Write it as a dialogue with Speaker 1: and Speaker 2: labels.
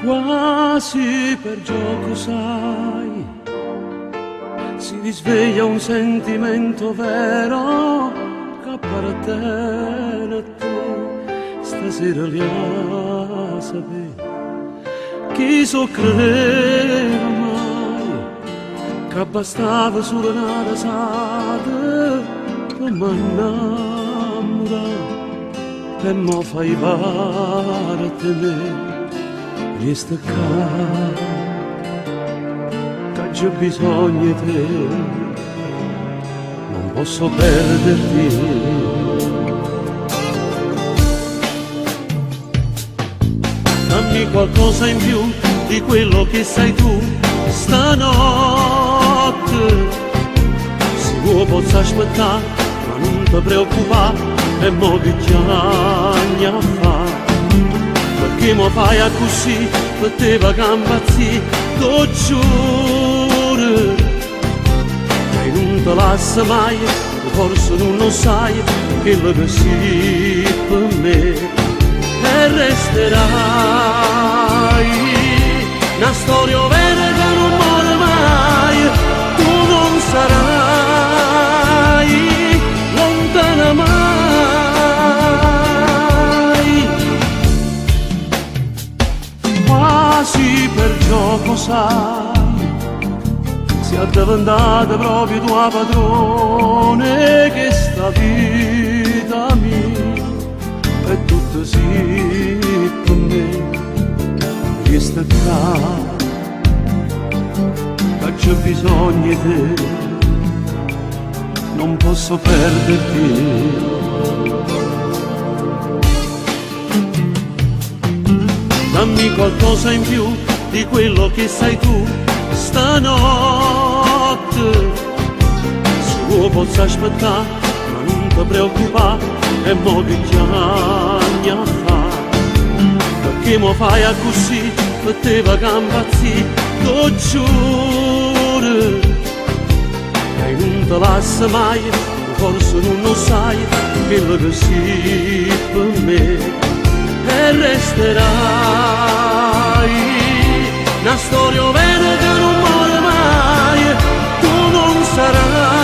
Speaker 1: quasi per gioco, sai, si risveglia un sentimento vero che appartiene a te. Stasera li a sapere chi so credeva mai che bastava solo una rasata per m'annamorare, e mo fai parte me. Resta qua, che c'è bisogno di te, non posso perderti. Dammi qualcosa in più di quello che sai tu stanotte. Se vuoi posso aspettare, ma non ti preoccupare, e mo che chiagna fa. Perché mo fai a così, per te va campazzi, lo giuro. E non te lascia mai, forse non lo sai, quello che sei per me. E resterai una storia vera che non muore mai. Tu non sarai lontana mai. Quasi per gioco, sai, sei diventata proprio tua padrone, che sta vita mia è tutta sì per me. Resta qua, che c'è bisogno di te, non posso perderti. Dammi qualcosa in più di quello che sai tu stanotte. Se vuoi posso aspettare, ma non ti preoccupare, e mo che chiagna fa. Perché mo fai a così, per te va campazzi, lo giuro. E non te lascia mai, forse non lo sai, quello che sei per me. E resterai una storia vera che non muore mai. Tu non sarai